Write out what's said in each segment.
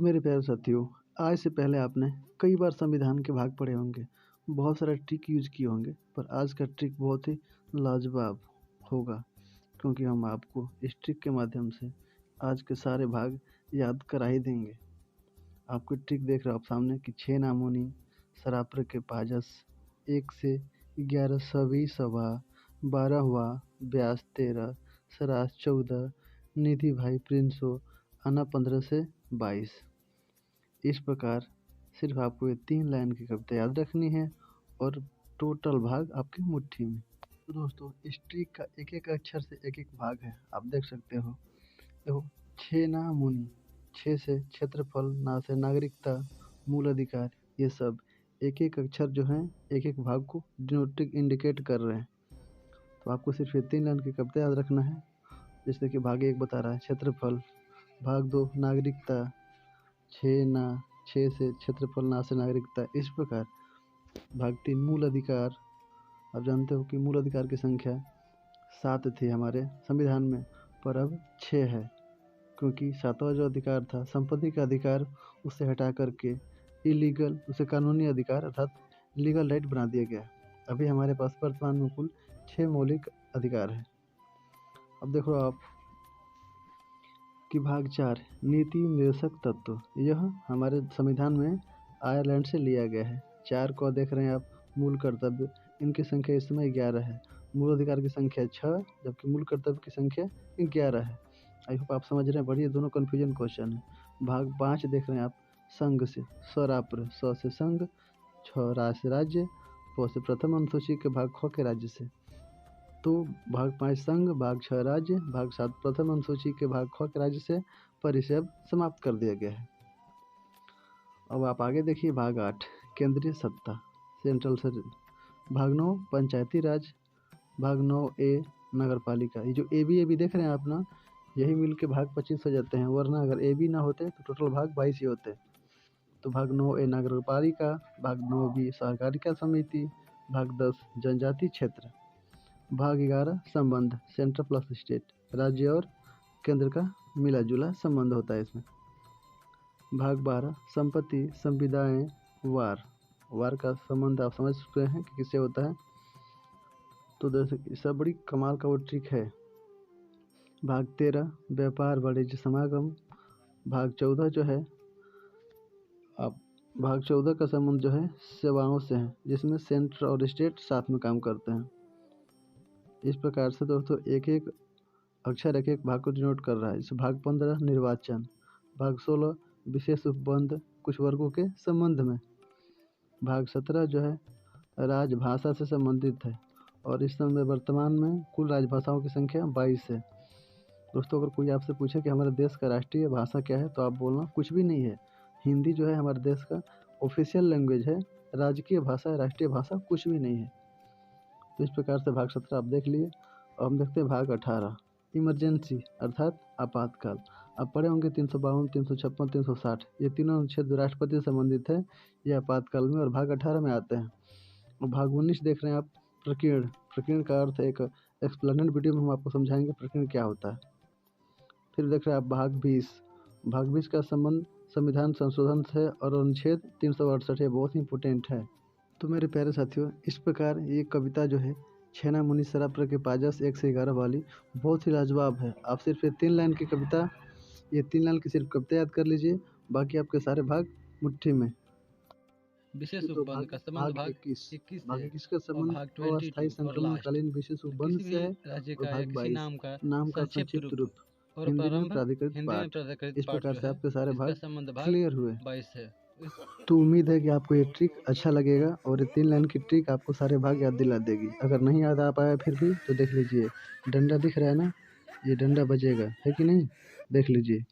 तो मेरे प्यारे साथियों, आज से पहले आपने कई बार संविधान के भाग पढ़े होंगे, बहुत सारा ट्रिक यूज किए होंगे, पर आज का ट्रिक बहुत ही लाजवाब होगा क्योंकि हम आपको इस ट्रिक के माध्यम से आज के सारे भाग याद करा ही देंगे। आपको ट्रिक देख रहे हो आप सामने कि 6 नामोनी, सरापर के पाजस, 1 से 11 सवी सवा, 12 हुआ, ब्यास 13, सरास 14, निधि भाई प्रिंसो, आना 15 से 22। इस प्रकार सिर्फ आपको ये 3 लाइन की कविता याद रखनी है और टोटल भाग आपकी मुट्ठी में। तो दोस्तों, इस ट्रिक का एक एक अक्षर से एक एक भाग है, आप देख सकते हो। देखो, 6 ना मुनि, 6 से क्षेत्रफल, ना से नागरिकता, मूल अधिकार, ये सब एक एक अक्षर जो हैं एक एक भाग को डिनोटिक इंडिकेट कर रहे हैं। तो आपको सिर्फ ये 3 लाइन की कविता याद रखना है। जैसे कि भाग 1 बता रहा है क्षेत्रफल, भाग 2 नागरिकता, 6 से क्षेत्रफल, ना से नागरिकता। इस प्रकार भाग 3 मूल अधिकार, आप जानते हो कि मूल अधिकार की संख्या 7 थी हमारे संविधान में, पर अब 6 है क्योंकि 7वां जो अधिकार था संपत्ति का अधिकार, उसे हटा करके इलीगल, उसे कानूनी अधिकार अर्थात लीगल राइट बना दिया गया। अभी हमारे पास वर्तमान में कुल 6 मौलिक अधिकार है। अब देखो आप कि भाग 4 नीति निर्देशक तत्व, यह हमारे संविधान में आयरलैंड से लिया गया है। 4 को देख रहे हैं आप, मूल कर्तव्य, इनकी संख्या इस समय 11 है। मूल अधिकार की संख्या 6, जबकि मूल कर्तव्य की संख्या 11 है। आई होप आप समझ रहे हैं, बढ़िया, दोनों कन्फ्यूजन क्वेश्चन है। भाग 5 देख रहे हैं आप, संघ से, स्वराप्र, स से संघ, 6 राज से राज्य, प से प्रथम अनुसूची के भाग ख के राज्य से। तो भाग 5 संघ, भाग 6 राज्य, भाग 7 प्रथम अनुसूची के भाग ख के राज्य से, पर इसे अब समाप्त कर दिया गया है। अब आप आगे देखिए भाग 8 केंद्रीय सत्ता, सेंट्रल से, भाग 9 पंचायती राज, भाग 9A नगर पालिका। ये जो ए बी देख रहे हैं आप ना, यही मिल के भाग 25 हो जाते हैं, वरना अगर ए बी ना होते तो टोटल भाग 22 ही होते। तो भाग 9A नगर पालिका, भाग 9B सहकारिता समिति, भाग 10 जनजाति क्षेत्र, भाग 11 संबंध, सेंट्रल प्लस स्टेट, राज्य और केंद्र का मिला जुला संबंध होता है इसमें। भाग 12 संपत्ति, संविदाएं, वार का संबंध आप समझ सकते हैं कि किससे होता है। तो दोस्तों, सब बड़ी कमाल का वो ट्रिक है। भाग 13 व्यापार वाणिज्य समागम, भाग 14 जो है आप, भाग 14 का संबंध जो है सेवाओं से है, जिसमें सेंटर और स्टेट साथ में काम करते हैं। इस प्रकार से दोस्तों एक एक अक्षर एक एक भाग को डिनोट कर रहा है। जैसे भाग 15 निर्वाचन, भाग 16 विशेष उपबंध कुछ वर्गों के संबंध में, भाग 17 जो है राजभाषा से संबंधित है और इस समय वर्तमान में कुल राजभाषाओं की संख्या 22 है। दोस्तों, अगर कोई आपसे पूछे कि हमारे देश का राष्ट्रीय भाषा क्या है, तो आप बोलना कुछ भी नहीं है। हिंदी जो है हमारे देश का ऑफिशियल लैंग्वेज है, राजकीय भाषा है, राष्ट्रीय भाषा कुछ भी नहीं है। तो इस प्रकार से भाग 17 आप देख लिए। और हम देखते हैं भाग 18 इमरजेंसी अर्थात आपातकाल। आप पढ़े होंगे 352, 356, 360, ये तीनों अनुच्छेद राष्ट्रपति से संबंधित है, ये आपातकाल में और भाग 18 में आते हैं। और भाग 19 देख रहे हैं आप, प्रकीर्ण। प्रकीर्ण का अर्थ एक एक्सप्लेनेड वीडियो में हम आपको समझाएंगे प्रकीर्ण क्या होता है। फिर देख रहे हैं आप भाग 20, भाग 20 का संबंध संविधान संशोधन से और अनुच्छेद 368 है, बहुत ही इंपॉर्टेंट है। तो मेरे प्यारे साथियों, इस प्रकार ये कविता जो है 6 नामुनी, सरापर के पाजस, 1 से 11 वाली, बहुत ही लाजवाब है। आप सिर्फ ये 3 लाइन की कविता, ये 3 लाइन की सिर्फ कविता याद कर लीजिए, बाकी आपके सारे भाग मुट्ठी में। विशेष तो उपबंध का संबंध भाग 21 भाग है 21 का और संबंध भाग अस्थायी 22 और लास्ट संक्रमणकालीन विशेष उपबंध किसी से भी है, राज्य और का या भाग किसी 22 नाम का संक्षिप्त संक्षिप्त रूप, और हिंदी में प्रारंभ प्राधिकृत हिंदी में पाठ। प्राधिकृत इस पाठ प्रकार जो से है आपके सारे इसका भाग संबंध भाग क्लियर हुए। 22 है। तो उम्मीद है कि आपको ये ट्रिक अच्छा लगेगा और ये 3 लाइन की ट्रिक आपको सारे भाग याद दिला देगी। अगर नहीं याद आ पाया फिर भी तो देख लीजिए, डंडा दिख रहा है ना, ये डंडा बजेगा, है कि नहीं, देख लीजिए।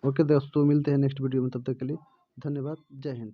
ओके दोस्तों, मिलते हैं नेक्स्ट वीडियो में, तब तक के लिए धन्यवाद, जय हिंद।